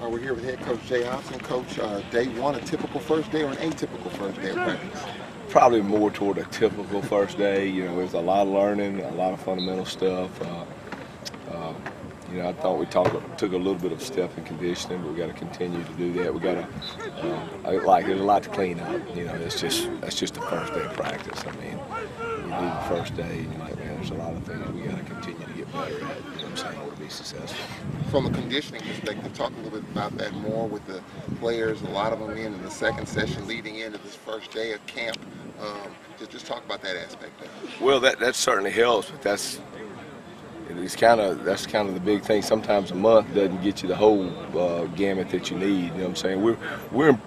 We're here with head coach Jay Hobson. Coach, day one, a typical first day or an atypical first day of practice? Probably more toward a typical first day. You know, there's a lot of learning, a lot of fundamental stuff. You know, I thought we took a little bit of step in conditioning, but we got to continue to do that. We got to, there's a lot to clean up. You know, that's just the first day of practice. I mean, you do the first day, and you're like, man, there's a lot of things we got to continue to get better at. You know what I'm saying, to be successful. From a conditioning perspective, talk a little bit about that more with the players. A lot of them in the second session leading into this first day of camp. Just talk about that aspect there. Well, that certainly helps, but that's kind of the big thing. Sometimes a month doesn't get you the whole gamut that you need. You know what I'm saying? We're in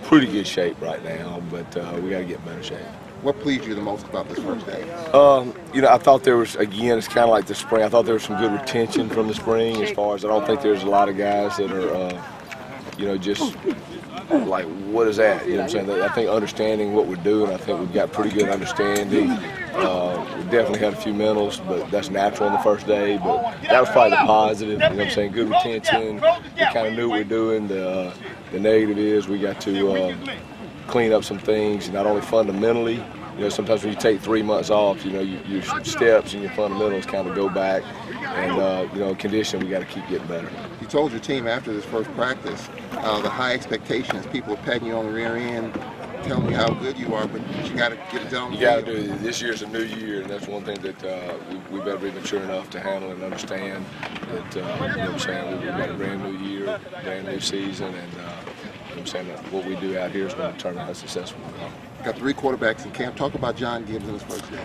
pretty good shape right now, but we got to get in better shape. What pleased you the most about this first day? You know, I thought there was, again, it's kind of like the spring. I thought there was some good retention from the spring. As far as I don't think there's a lot of guys that are, you know, just like, what is that? You know what I'm saying? I think understanding what we're doing, I think we've got pretty good understanding. We definitely had a few mentals, but that's natural on the first day. But that was probably the positive. You know what I'm saying? Good retention. We kind of knew what we're doing. The negative is we got to clean up some things, not only fundamentally. You know, sometimes when you take 3 months off, you know, your steps and your fundamentals kind of go back. And, you know, condition, we got to keep getting better. You told your team after this first practice, the high expectations, people are patting you on the rear end, telling me how good you are, but you got to get it done. You got to do it. This year's a new year, and that's one thing that we better be mature enough to handle and understand that, you know what I'm saying, we've got a brand new year, brand new season, and you know what I'm saying, that what we do out here is going to determine how successful we are. Got 3 quarterbacks in camp. Talk about John Gibbs in his first day.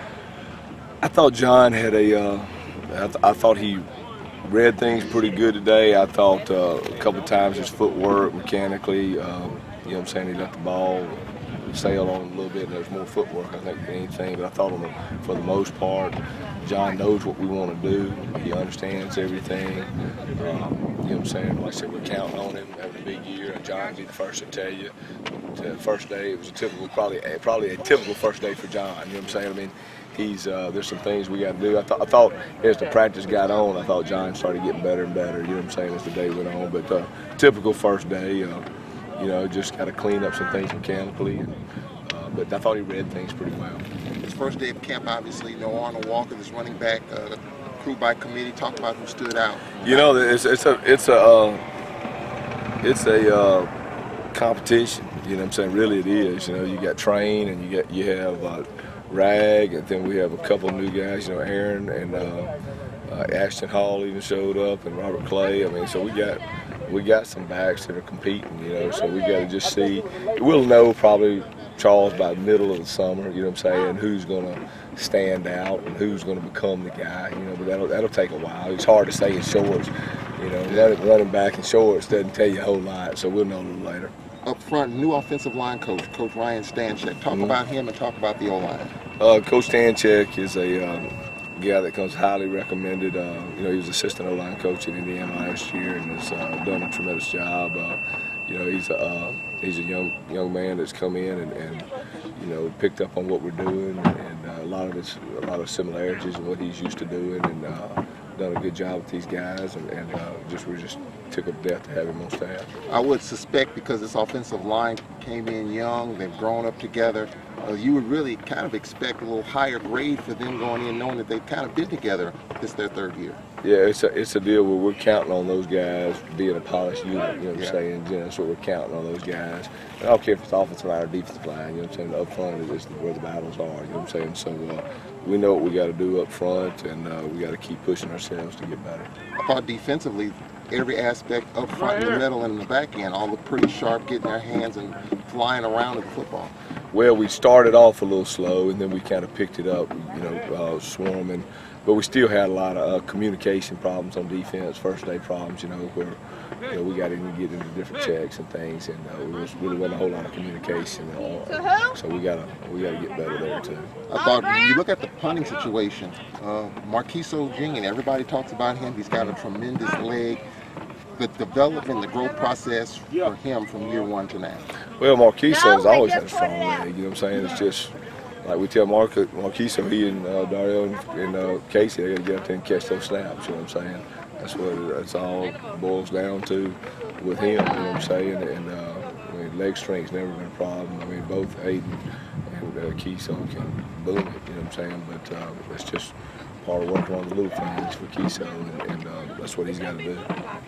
I thought John had I thought he read things pretty good today. I thought a couple of times his footwork mechanically, you know what I'm saying, he let the ball sail on a little bit, and there's more footwork, I think, than anything. But I thought for the most part, John knows what we want to do. He understands everything. You know what I'm saying? Like I said, we're counting on him having a big year. And John will be the first to tell you. The first day, it was a typical, probably a typical first day for John. You know what I'm saying? I mean, there's some things we got to do. I thought as the practice got on, I thought John started getting better and better. You know what I'm saying? As the day went on, but typical first day. You know, just got to clean up some things mechanically. But I thought he read things pretty well. His first day of camp, obviously, no Arnold Walker, this running back, crew by committee. Talk about who stood out. You know, it's a competition. You know what I'm saying? Really, it is. You know, you got Train and you have Rag, and then we have a couple of new guys. You know, Aaron and Ashton Hall even showed up, and Robert Clay. I mean, so we got some backs that are competing. You know, so we got to just see. We'll know probably, Charles, by the middle of the summer. You know what I'm saying? Who's going to stand out and who's going to become the guy. You know, but that'll take a while. It's hard to say in shorts. You know, running back in shorts doesn't tell you a whole lot. So we'll know a little later. Up front, new offensive line coach, Coach Ryan Stanchek. Talk about him and talk about the O-line. Coach Stanchek is a guy that comes highly recommended. You know, he was assistant O-line coach in Indiana last year and has done a tremendous job. You know, he's a young man that's come in and you know, picked up on what we're doing, and a lot of similarities in what he's used to doing, and done a good job with these guys, and we're just tickled to death to have him on staff. I would suspect, because this offensive line came in young, they've grown up together, you would really kind of expect a little higher grade for them going in, knowing that they've kind of been together. It's their 3rd year. Yeah, it's a deal where we're counting on those guys being a polished unit. You know what I'm saying? You know, that's what we're counting on those guys. And I don't care if it's offensive line or defensive line. You know what I'm saying? Up front is where the battles are. You know what I'm saying? So we know what we got to do up front, and we got to keep pushing ourselves to get better. I thought defensively, every aspect up front, in the middle, and in the back end, all looked pretty sharp, getting their hands and flying around with the football. Well, we started off a little slow, and then we kind of picked it up, you know, swarming. But we still had a lot of communication problems on defense, first day problems, you know, where you know, we got to get into different checks and things, and really wasn't a whole lot of communication. So we got to get better there too. I thought when you look at the punting situation, Marquiso Jing, everybody talks about him. He's got a tremendous leg. The development, the growth process for him from year 1 to now. Well, Marquiso has always had a strong leg. You know what I'm saying? It's just like we tell Marquiso, he and Dario and Casey, they got to get up there and catch those snaps. You know what I'm saying? That's what it's all boils down to with him. You know what I'm saying? And I mean, leg strength's never been a problem. I mean, both Hayden and Kiso can boom it. You know what I'm saying? But it's just part of working on the little things for Kiso, and that's what he's got to do.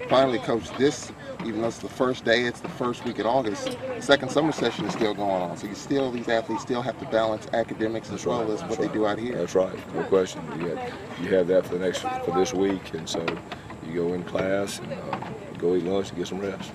Finally, Coach, even though it's the first day, it's the first week in August, the second summer session is still going on. So these athletes still have to balance academics as well as what they do out here. That's right, no question. You have that for this week, and so you go in class and go eat lunch and get some rest.